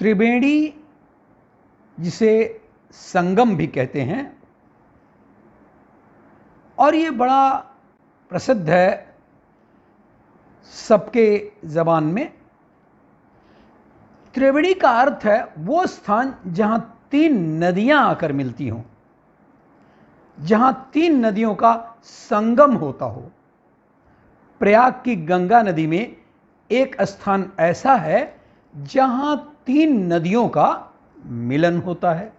त्रिवेणी, जिसे संगम भी कहते हैं, और ये बड़ा प्रसिद्ध है सबके ज़बान में। त्रिवेणी का अर्थ है वो स्थान जहाँ 3 नदियाँ आकर मिलती हों, जहाँ 3 नदियों का संगम होता हो। प्रयाग की गंगा नदी में एक स्थान ऐसा है जहाँ 3 नदियों का मिलन होता है।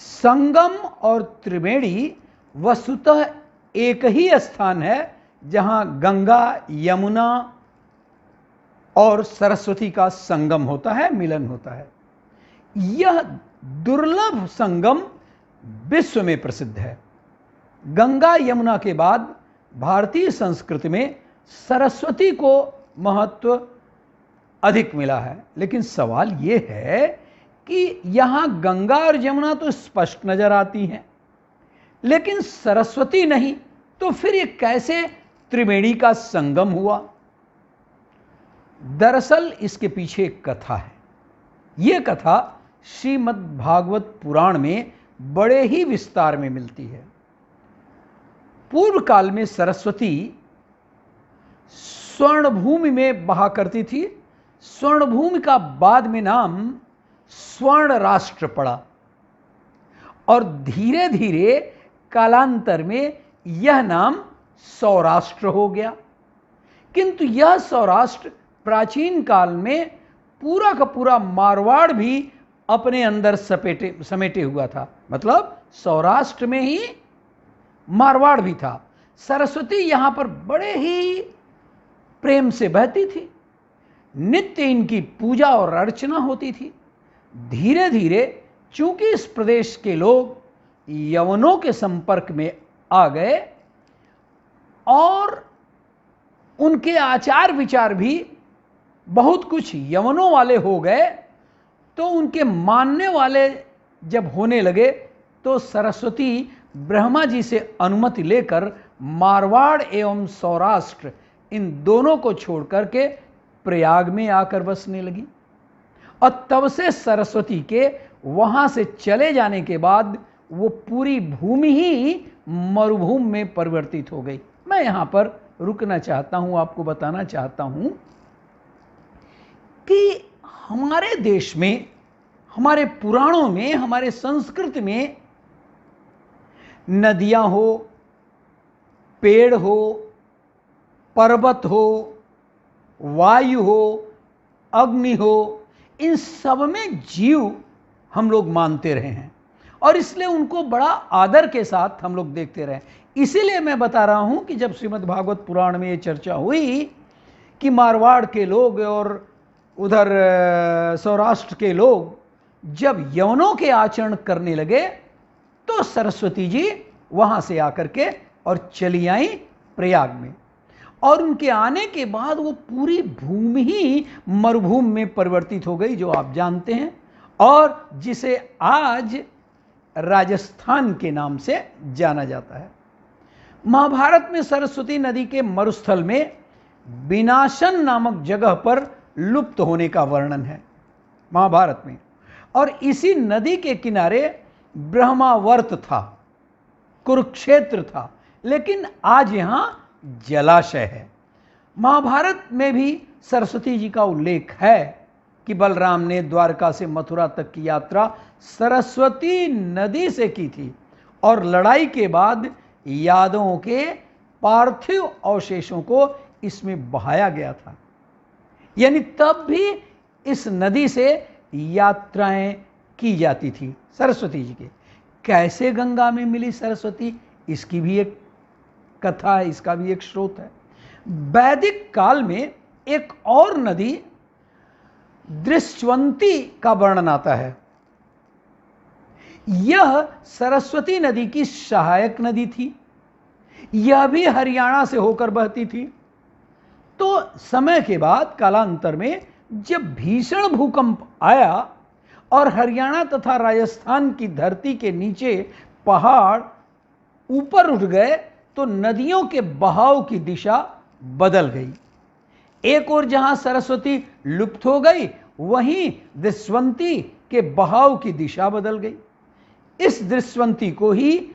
संगम और त्रिवेणी वस्तुतः एक ही स्थान है जहाँ गंगा, यमुना और सरस्वती का संगम होता है, मिलन होता है। यह दुर्लभ संगम विश्व में प्रसिद्ध है। गंगा यमुना के बाद भारतीय संस्कृति में सरस्वती को महत्व अधिक मिला है। लेकिन सवाल ये है कि यहाँ गंगा और यमुना तो स्पष्ट नजर आती हैं, लेकिन सरस्वती नहीं, तो फिर ये कैसे त्रिवेणी का संगम हुआ? दरअसल इसके पीछे एक कथा है। ये कथा श्रीमद् भागवत पुराण में बड़े ही विस्तार में मिलती है। पूर्व काल में सरस्वती स्वर्णभूमि में बहा करती थी। स्वर्णभूमि का बाद में नाम स्वर्ण राष्ट्र पड़ा और धीरे धीरे कालांतर में यह नाम सौराष्ट्र हो गया। किंतु यह सौराष्ट्र प्राचीन काल में पूरा का पूरा मारवाड़ भी अपने अंदर समेटे हुआ था। मतलब सौराष्ट्र में ही मारवाड़ भी था। सरस्वती यहाँ पर बड़े ही प्रेम से बहती थी। नित्य इनकी पूजा और अर्चना होती थी। धीरे धीरे चूंकि इस प्रदेश के लोग यवनों के संपर्क में आ गए और उनके आचार विचार भी बहुत कुछ यवनों वाले हो गए, तो उनके मानने वाले जब होने लगे तो सरस्वती ब्रह्मा जी से अनुमति लेकर मारवाड़ एवं सौराष्ट्र इन दोनों को छोड़ करके प्रयाग में आकर बसने लगी। और तब से सरस्वती के वहां से चले जाने के बाद वो पूरी भूमि ही मरुभूमि में परिवर्तित हो गई। मैं यहाँ पर रुकना चाहता हूँ, आपको बताना चाहता हूँ कि हमारे देश में, हमारे पुराणों में, हमारे संस्कृति में नदियाँ हो, पेड़ हो, पर्वत हो, वायु हो, अग्नि हो, इन सब में जीव हम लोग मानते रहे हैं और इसलिए उनको बड़ा आदर के साथ हम लोग देखते रहे। इसीलिए मैं बता रहा हूं कि जब श्रीमद् भागवत पुराण में ये चर्चा हुई कि मारवाड़ के लोग और उधर सौराष्ट्र के लोग जब यवनों के आचरण करने लगे तो सरस्वती जी वहां से आकर के और चली आई प्रयाग में। और उनके आने के बाद वो पूरी भूमि ही मरुभूमि में परिवर्तित हो गई, जो आप जानते हैं, और जिसे आज राजस्थान के नाम से जाना जाता है। महाभारत में सरस्वती नदी के मरुस्थल में विनाशन नामक जगह पर लुप्त होने का वर्णन है महाभारत में। और इसी नदी के किनारे ब्रह्मावर्त था, कुरुक्षेत्र था, लेकिन आज यहां जलाशय है। महाभारत में भी सरस्वती जी का उल्लेख है कि बलराम ने द्वारका से मथुरा तक की यात्रा सरस्वती नदी से की थी और लड़ाई के बाद यादवों के पार्थिव अवशेषों को इसमें बहाया गया था। यानी तब भी इस नदी से यात्राएं की जाती थी सरस्वती जी के। कैसे गंगा में मिली सरस्वती, इसकी भी एक कथा है, इसका भी एक स्रोत है। वैदिक काल में एक और नदी दृश्यवंती का वर्णन आता है। यह सरस्वती नदी की सहायक नदी थी। यह भी हरियाणा से होकर बहती थी। तो समय के बाद कालांतर में जब भीषण भूकंप आया और हरियाणा तथा राजस्थान की धरती के नीचे पहाड़ ऊपर उठ गए तो नदियों के बहाव की दिशा बदल गई। एक ओर जहां सरस्वती लुप्त हो गई, वहीं दृश्यवंती के बहाव की दिशा बदल गई। इस दृश्यवंती को ही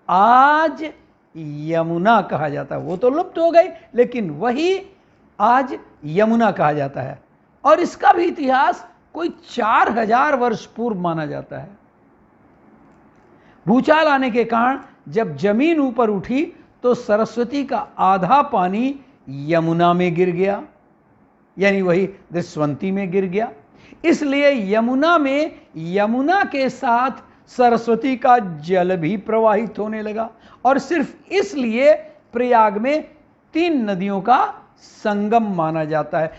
आज यमुना कहा जाता है। वो तो लुप्त हो गई, लेकिन वही आज यमुना कहा जाता है। और इसका भी इतिहास कोई 4000 वर्ष पूर्व माना जाता है। भूचाल आने के कारण जब जमीन ऊपर उठी तो सरस्वती का आधा पानी यमुना में गिर गया, यानी वही दृश्यवंती में गिर गया। इसलिए यमुना में यमुना के साथ सरस्वती का जल भी प्रवाहित होने लगा। और सिर्फ इसलिए प्रयाग में 3 नदियों का संगम माना जाता है।